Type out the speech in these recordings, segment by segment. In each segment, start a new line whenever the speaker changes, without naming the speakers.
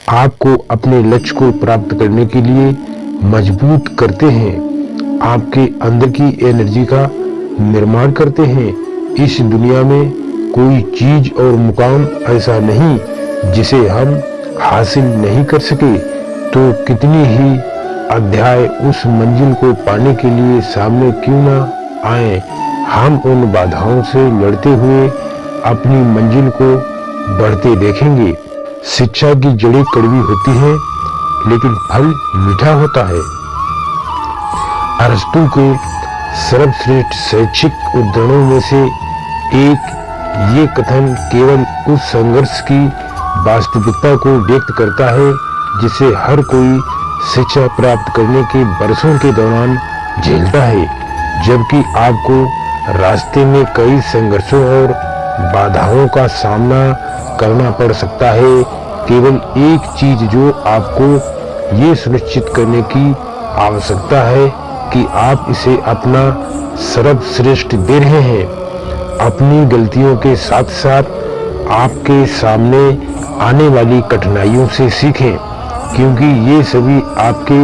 आपको अपने लक्ष्य को प्राप्त करने के लिए मजबूत करते हैं, आपके अंदर की एनर्जी का निर्माण करते हैं। इस दुनिया में कोई चीज और मुकाम ऐसा नहीं जिसे हम हासिल नहीं कर सके। तो कितनी ही अध्याय उस मंजिल को पाने के लिए सामने क्यों ना आए, हम उन बाधाओं से लड़ते हुए अपनी मंजिल को बढ़ते देखेंगे। शिक्षा की जड़ें कड़वी होती हैं, लेकिन फल मीठा होता है। अरस्तु के सर्वश्रेष्ठ शैक्षिक उद्धरणों में से एक ये कथन केवल उस संघर्ष की वास्तविकता को व्यक्त करता है जिसे हर कोई शिक्षा प्राप्त करने के बरसों के दौरान झेलता है। जबकि आपको रास्ते में कई संघर्षों और बाधाओं का सामना करना पड़ सकता है, केवल एक चीज जो आपको ये सुनिश्चित करने की आवश्यकता है कि आप इसे अपना सर्वश्रेष्ठ दे रहे हैं। अपनी गलतियों के साथ साथ आपके सामने आने वाली कठिनाइयों से सीखें, क्योंकि ये सभी आपके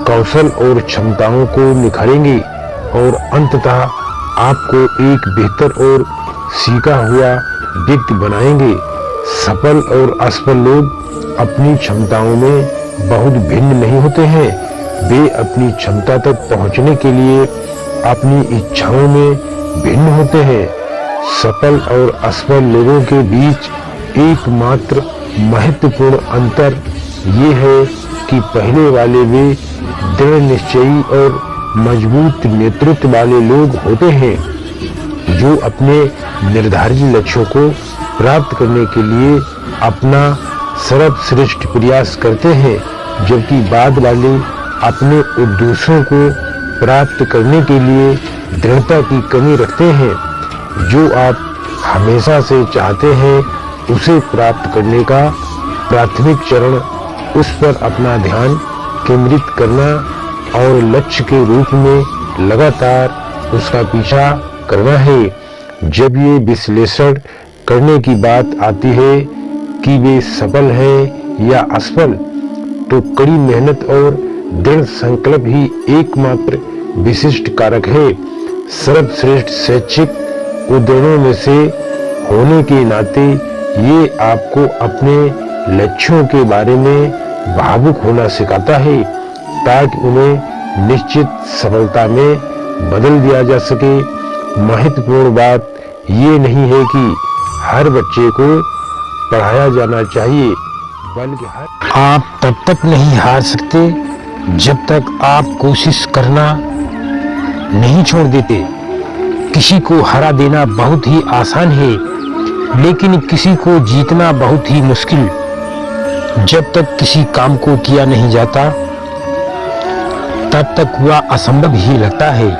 कौशल और क्षमताओं को निखारेंगे और अंततः आपको एक बेहतर और सीखा हुआ व्यक्ति बनाएंगे। सफल और असफल लोग अपनी क्षमताओं में बहुत भिन्न नहीं होते हैं। वे अपनी क्षमता तक पहुंचने के लिए अपनी इच्छाओं में भिन्न होते हैं। सफल और असफल लोगों के बीच एकमात्र महत्वपूर्ण अंतर ये है कि पहले वाले वे दृढ़ निश्चयी और मजबूत नेतृत्व वाले लोग होते हैं, जो अपने निर्धारित लक्ष्यों को प्राप्त करने के लिए अपना सर्वश्रेष्ठ प्रयास करते हैं, जबकि बाद वाले अपने उद्देश्यों को प्राप्त करने के लिए दृढ़ता की कमी रखते हैं। जो आप हमेशा से चाहते हैं उसे प्राप्त करने का प्राथमिक चरण उस पर अपना ध्यान केंद्रित करना और लक्ष्य के रूप में लगातार उसका पीछा करना है। जब ये विश्लेषण करने की बात आती है कि वे सफल हैं या असफल, तो कड़ी मेहनत और दृढ़ संकल्प ही एकमात्र विशिष्ट कारक है। सर्वश्रेष्ठ शैक्षिक उद्धरणों में से होने के नाते ये आपको अपने लक्ष्यों के बारे में भावुक होना सिखाता है, ताकि उन्हें निश्चित सफलता में बदल दिया जा सके। महत्वपूर्ण बात ये नहीं है कि हर बच्चे को पढ़ाया जाना चाहिए, बल्कि आप तब तक नहीं हार सकते जब तक आप कोशिश करना नहीं छोड़ देते। किसी को हरा देना बहुत ही आसान है, लेकिन किसी को जीतना बहुत ही मुश्किल। जब तक किसी काम को किया नहीं जाता तब तक वह असंभव ही लगता है।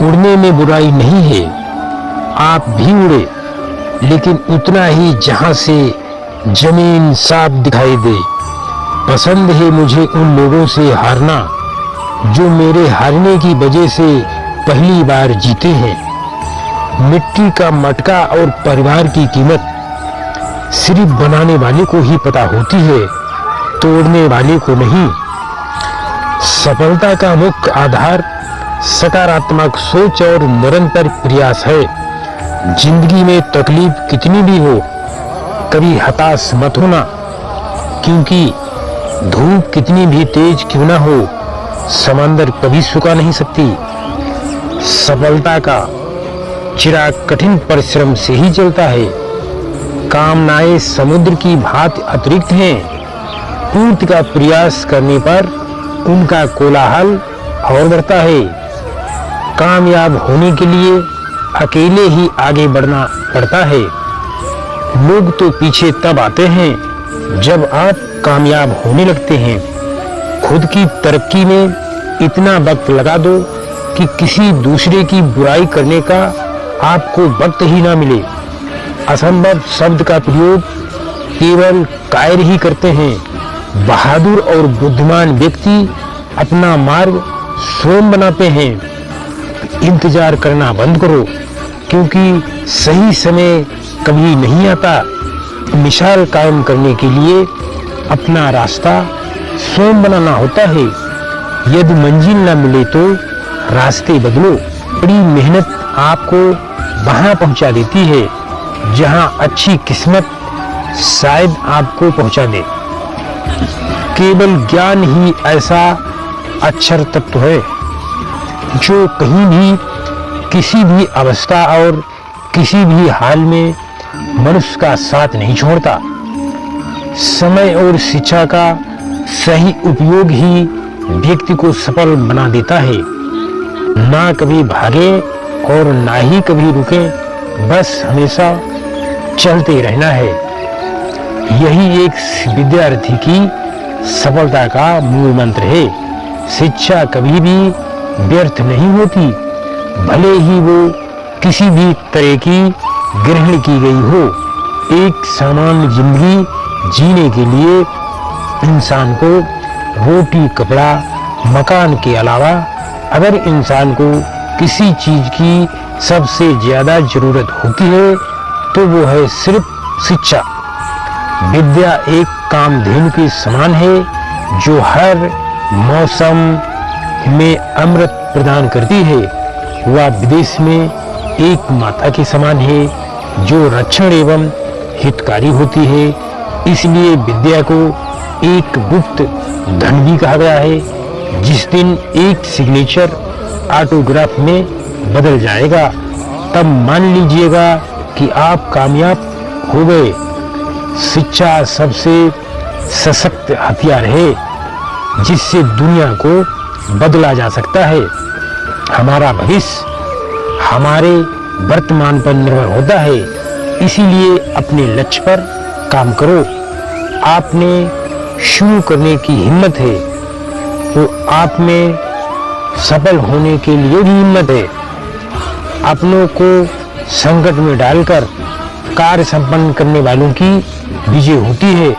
उड़ने में बुराई नहीं है, आप भी उड़े, लेकिन उतना ही जहां से जमीन साफ दिखाई दे। पसंद है मुझे उन लोगों से हारना जो मेरे हारने की वजह से पहली बार जीते हैं। मिट्टी का मटका और परिवार की कीमत सिर्फ बनाने वाले को ही पता होती है, तोड़ने वाले को नहीं। सफलता का मुख्य आधार सकारात्मक सोच और निरंतर प्रयास है। जिंदगी में तकलीफ कितनी भी हो, कभी हताश मत होना, क्योंकि धूप कितनी भी तेज क्यों ना हो, समंदर कभी सुखा नहीं सकती। सफलता का चिराग कठिन परिश्रम से ही जलता है। कामनाएं समुद्र की भांति अतिरिक्त हैं, पूर्ति का प्रयास करने पर उनका कोलाहल और बढ़ता है। कामयाब होने के लिए अकेले ही आगे बढ़ना पड़ता है। लोग तो पीछे तब आते हैं जब आप कामयाब होने लगते हैं। खुद की तरक्की में इतना वक्त लगा दो कि किसी दूसरे की बुराई करने का आपको वक्त ही ना मिले। असंभव शब्द का प्रयोग केवल कायर ही करते हैं। बहादुर और बुद्धिमान व्यक्ति अपना मार्ग स्वयं बनाते हैं। इंतजार करना बंद करो, क्योंकि सही समय कभी नहीं आता। मिसाल कायम करने के लिए अपना रास्ता स्वयं बनाना होता है। यदि मंजिल न मिले तो रास्ते बदलो। बड़ी मेहनत आपको वहां पहुंचा देती है जहां अच्छी किस्मत शायद आपको पहुंचा दे। केवल ज्ञान ही ऐसा अक्षर तत्व है जो कहीं भी, किसी भी अवस्था और किसी भी हाल में मनुष्य का साथ नहीं छोड़ता। समय और शिक्षा का सही उपयोग ही व्यक्ति को सफल बना देता है। ना कभी भागे और ना ही कभी रुके, बस हमेशा चलते रहना है। यही एक विद्यार्थी की सफलता का मूल मंत्र है। शिक्षा कभी भी व्यर्थ नहीं होती, भले ही वो किसी भी तरह की ग्रहण की गई हो। एक सामान्य जिंदगी जीने के लिए इंसान को रोटी, कपड़ा, मकान के अलावा अगर इंसान को किसी चीज की सबसे ज्यादा जरूरत होती है तो वो है सिर्फ शिक्षा। विद्या एक कामधेनु के समान है जो हर मौसम में अमृत प्रदान करती है। वह विदेश में एक माता के समान है जो रक्षण एवं हितकारी होती है। इसलिए विद्या को एक गुप्त धन भी कहा गया है। जिस दिन एक सिग्नेचर ऑटोग्राफ में बदल जाएगा तब मान लीजिएगा कि आप कामयाब हो गए। शिक्षा सबसे सशक्त हथियार है जिससे दुनिया को बदला जा सकता है। हमारा भविष्य हमारे वर्तमान पर निर्भर होता है। इसीलिए अपने लक्ष्य पर काम करो। आपने शुरू करने की हिम्मत है तो आप में सफल होने के लिए भी हिम्मत है। अपनों को संकट में डालकर कार्य संपन्न करने वालों की विजय होती है,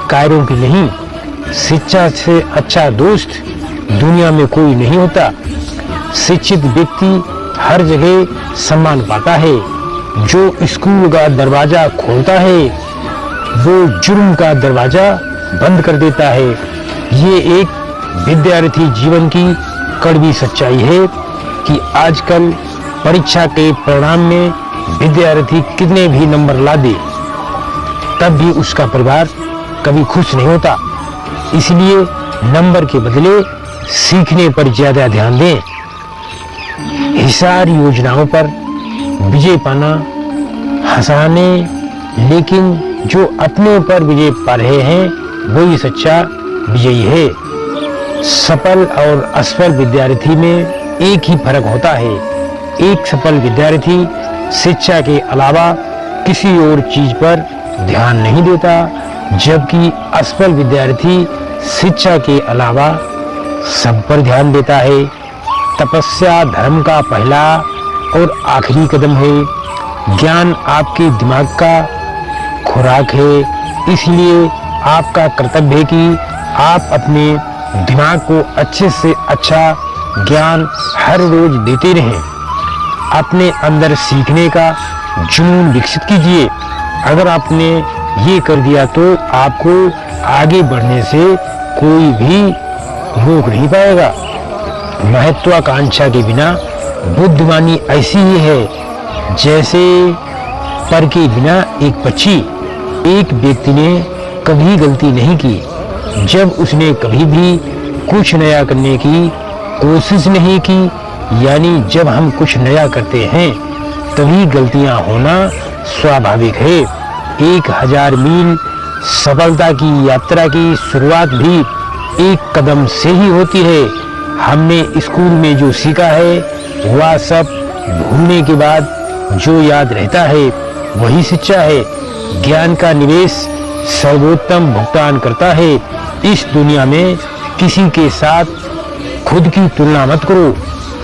कायरों की नहीं। शिक्षा से अच्छा दोस्त दुनिया में कोई नहीं होता। शिक्षित व्यक्ति हर जगह सम्मान पाता है। जो स्कूल का दरवाजा खोलता है वो जुर्म का दरवाजा बंद कर देता है। ये एक विद्यार्थी जीवन की कड़वी सच्चाई है कि आजकल परीक्षा के परिणाम में विद्यार्थी कितने भी नंबर ला दे तब भी उसका परिवार कभी खुश नहीं होता। इसलिए नंबर के बदले सीखने पर ज्यादा ध्यान दें। हिसार योजनाओं पर विजय पाना हंसाने, लेकिन जो अपने पर विजय पा रहे हैं वही सच्चा विजयी है। सफल और असफल विद्यार्थी में एक ही फर्क होता है। एक सफल विद्यार्थी शिक्षा के अलावा किसी और चीज पर ध्यान नहीं देता, जबकि असफल विद्यार्थी शिक्षा के अलावा सब पर ध्यान देता है। तपस्या धर्म का पहला और आखिरी कदम है। ज्ञान आपके दिमाग का खुराक है। इसलिए आपका कर्तव्य है कि आप अपने दिमाग को अच्छे से अच्छा ज्ञान हर रोज देते रहें। अपने अंदर सीखने का जुनून विकसित कीजिए। अगर आपने ये कर दिया तो आपको आगे बढ़ने से कोई भी रोक नहीं पाएगा। महत्वाकांक्षा के बिना बुद्धिमानी ऐसी ही है जैसे पर के बिना एक पक्षी। एक व्यक्ति ने कभी गलती नहीं की जब उसने कभी भी कुछ नया करने की कोशिश नहीं की। यानी जब हम कुछ नया करते हैं तभी गलतियां होना स्वाभाविक है। 1000 मील सफलता की यात्रा की शुरुआत भी एक कदम से ही होती है। हमने स्कूल में जो सीखा है वह सब भूलने के बाद जो याद रहता है वही शिक्षा है। ज्ञान का निवेश सर्वोत्तम भुगतान करता है। इस दुनिया में किसी के साथ खुद की तुलना मत करो।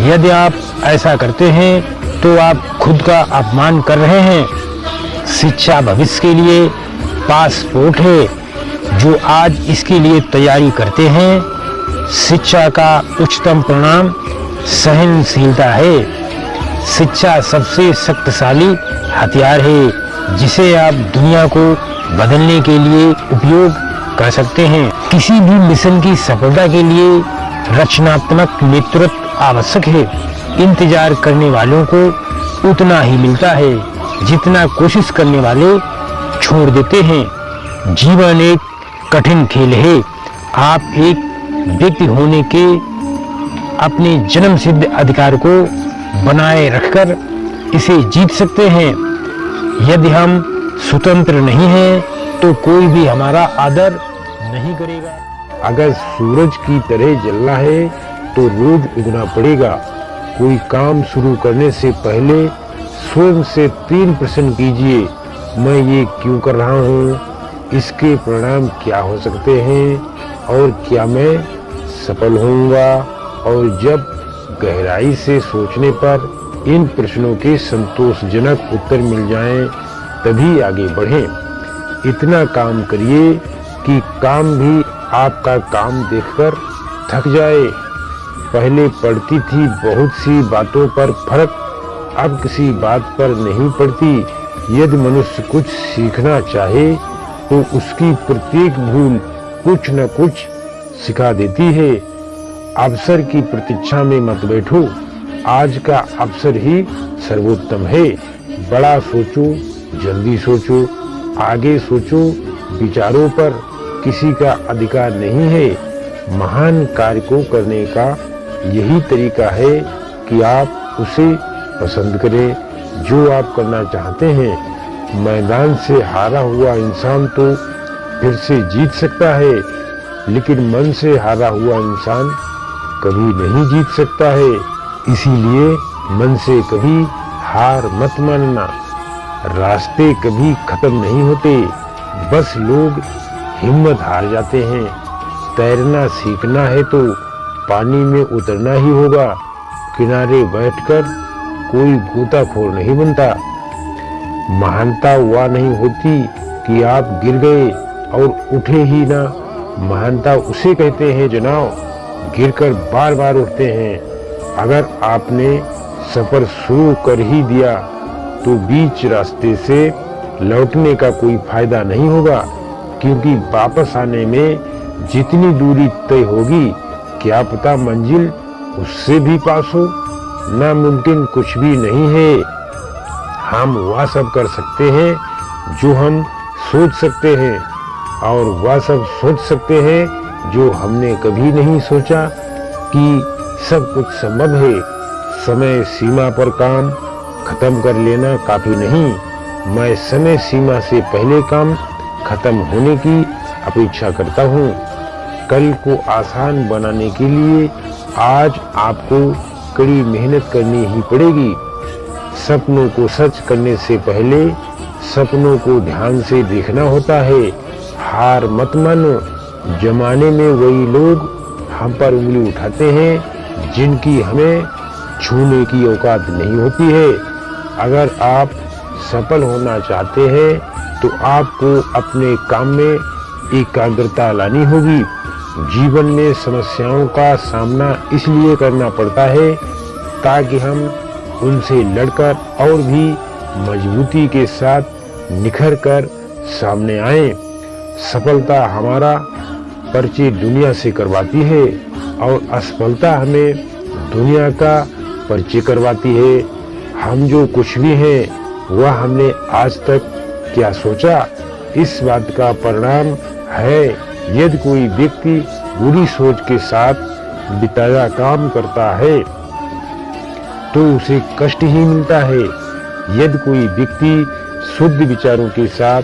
यदि आप ऐसा करते हैं तो आप खुद का अपमान कर रहे हैं। शिक्षा भविष्य के लिए पासपोर्ट है। जो आज इसके लिए तैयारी करते हैं, शिक्षा का उच्चतम परिणाम सहनशीलता है। शिक्षा सबसे शक्तिशाली हथियार है जिसे आप दुनिया को बदलने के लिए उपयोग कह सकते हैं। किसी भी मिशन की सफलता के लिए रचनात्मक नेतृत्व आवश्यक है। इंतजार करने वालों को उतना ही मिलता है जितना कोशिश करने वाले छोड़ देते हैं। जीवन एक कठिन खेल है। आप एक व्यक्ति होने के अपने जन्म सिद्ध अधिकार को बनाए रखकर इसे जीत सकते हैं। यदि हम स्वतंत्र नहीं हैं तो कोई भी हमारा आदर नहीं करेगा। अगर सूरज की तरह जलना है तो रोज उगना पड़ेगा। कोई काम शुरू करने से पहले स्वयं से 3 प्रश्न कीजिए। मैं ये क्यों कर रहा हूँ, इसके परिणाम क्या हो सकते हैं और क्या मैं सफल होऊंगा। और जब गहराई से सोचने पर इन प्रश्नों के संतोषजनक उत्तर मिल जाएं, तभी आगे बढ़ें। इतना काम करिए कि काम भी आपका काम देखकर थक जाए। पहले पड़ती थी बहुत सी बातों पर फर्क, अब किसी बात पर नहीं पड़ती। यदि मनुष्य कुछ सीखना चाहे तो उसकी प्रत्येक भूल कुछ न कुछ सिखा देती है। अवसर की प्रतीक्षा में मत बैठो, आज का अवसर ही सर्वोत्तम है। बड़ा सोचो, जल्दी सोचो, आगे सोचो। विचारों पर किसी का अधिकार नहीं है। महान कार्य को करने का यही तरीका है कि आप उसे पसंद करें जो आप करना चाहते हैं। मैदान से हारा हुआ इंसान तो फिर से जीत सकता है, लेकिन मन से हारा हुआ इंसान कभी नहीं जीत सकता है। इसीलिए मन से कभी हार मत मानना। रास्ते कभी खत्म नहीं होते, बस लोग हिम्मत हार जाते हैं। तैरना सीखना है तो पानी में उतरना ही होगा। किनारे बैठकर कोई गोताखोर नहीं बनता। महानता वह नहीं होती कि आप गिर गए और उठे ही ना। महानता उसे कहते हैं जनाब, गिरकर बार बार उठते हैं। अगर आपने सफर शुरू कर ही दिया तो बीच रास्ते से लौटने का कोई फायदा नहीं होगा, क्योंकि वापस आने में जितनी दूरी तय होगी क्या पता मंजिल उससे भी पास हो। नामुमकिन कुछ भी नहीं है। हम वह सब कर सकते हैं जो हम सोच सकते हैं, और वह सब सोच सकते हैं जो हमने कभी नहीं सोचा कि सब कुछ संभव है। समय सीमा पर काम खत्म कर लेना काफी नहीं। मैं समय सीमा से पहले काम खत्म होने की अपेक्षा करता हूँ। कल को आसान बनाने के लिए आज आपको कड़ी मेहनत करनी ही पड़ेगी। सपनों को सच करने से पहले सपनों को ध्यान से देखना होता है। हार मत मानो। जमाने में वही लोग हम पर उंगली उठाते हैं जिनकी हमें छूने की औकात नहीं होती है। अगर आप सफल होना चाहते हैं तो आपको अपने काम में एकाग्रता लानी होगी। जीवन में समस्याओं का सामना इसलिए करना पड़ता है ताकि हम उनसे लड़कर और भी मजबूती के साथ निखर कर सामने आएं। सफलता हमारा परिचय दुनिया से करवाती है और असफलता हमें दुनिया का परिचय करवाती है। हम जो कुछ भी हैं वह हमने आज तक क्या सोचा, इस बात का परिणाम है। यदि कोई व्यक्ति बुरी सोच के साथ बिताया काम करता है तो उसे कष्ट ही मिलता है। यदि कोई व्यक्ति शुद्ध विचारों के साथ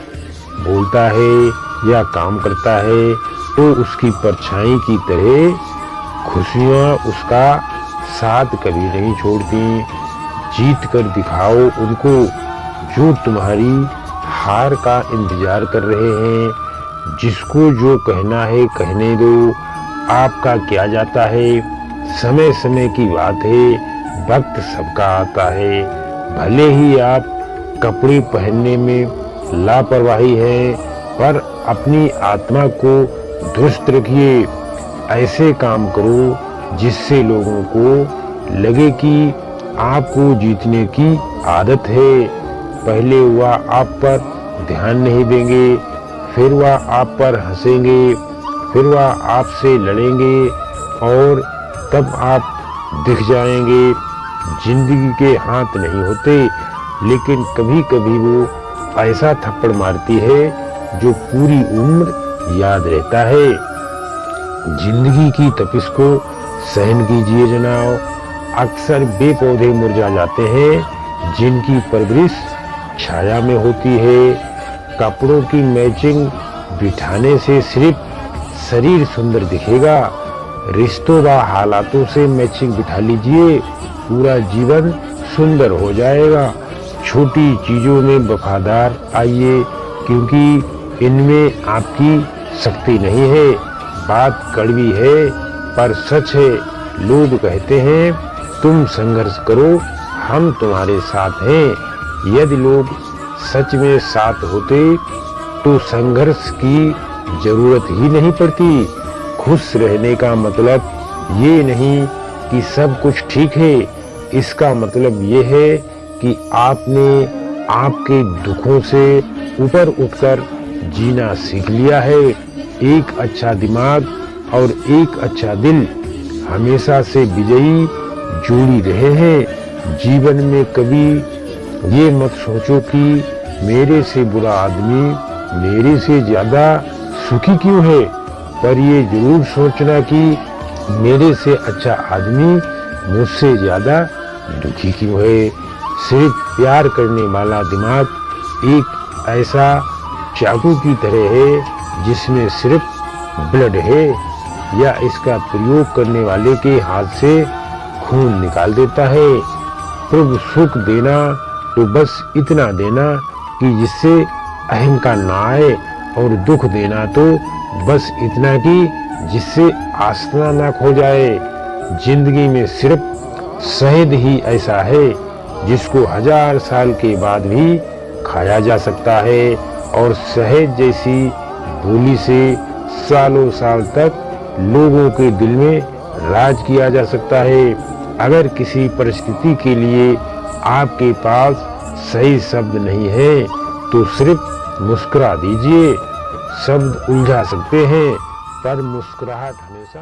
बोलता है या काम करता है तो उसकी परछाई की तरह खुशियां उसका साथ कभी नहीं छोड़ती। जीत कर दिखाओ उनको जो तुम्हारी हार का इंतजार कर रहे हैं। जिसको जो कहना है कहने दो, आपका क्या जाता है। समय समय की बात है, वक्त सबका आता है। भले ही आप कपड़े पहनने में लापरवाही है, पर अपनी आत्मा को दुरुस्त रखिए। ऐसे काम करो जिससे लोगों को लगे कि आपको जीतने की आदत है। पहले वह आप पर ध्यान नहीं देंगे, फिर वह आप पर हंसेंगे, फिर वह आपसे लड़ेंगे और तब आप दिख जाएंगे। जिंदगी के हाथ नहीं होते, लेकिन कभी कभी वो ऐसा थप्पड़ मारती है जो पूरी उम्र याद रहता है। जिंदगी की तपिश को सहन कीजिए जनाब। अक्सर वे पौधे मुरझा जाते हैं जिनकी परवरिश छाया में होती है। कपड़ों की मैचिंग बिठाने से सिर्फ शरीर सुंदर दिखेगा, रिश्तों व हालातों से मैचिंग बिठा लीजिए, पूरा जीवन सुंदर हो जाएगा। छोटी चीजों में वफादार आइए, क्योंकि इनमें आपकी शक्ति नहीं है। बात कड़वी है पर सच है। लोग कहते हैं तुम संघर्ष करो, हम तुम्हारे साथ हैं। यदि लोग सच में साथ होते तो संघर्ष की जरूरत ही नहीं पड़ती। खुश रहने का मतलब ये नहीं कि सब कुछ ठीक है, इसका मतलब ये है कि आपने आपके दुखों से ऊपर उठकर जीना सीख लिया है। एक अच्छा दिमाग और एक अच्छा दिल हमेशा से विजयी जोड़ी रहे हैं। जीवन में कभी ये मत सोचो कि मेरे से बुरा आदमी मेरे से ज्यादा सुखी क्यों है, पर ये जरूर सोचना कि मेरे से अच्छा आदमी मुझसे ज्यादा दुखी क्यों है। सिर्फ प्यार करने वाला दिमाग एक ऐसा चाकू की तरह है जिसमें सिर्फ ब्लड है, या इसका प्रयोग करने वाले के हाथ से खून निकाल देता है। प्रभु सुख देना तो बस इतना देना कि जिससे अहंकार ना आए, और दुख देना तो बस इतना कि जिससे आसना ना खो जाए। जिंदगी में सिर्फ शहद ही ऐसा है जिसको 1000 साल के बाद भी खाया जा सकता है, और शहद जैसी बोली से सालों साल तक लोगों के दिल में राज किया जा सकता है। अगर किसी परिस्थिति के लिए आपके पास सही शब्द नहीं है तो सिर्फ मुस्कुरा दीजिए। शब्द उलझा सकते हैं पर मुस्कुराहट हमेशा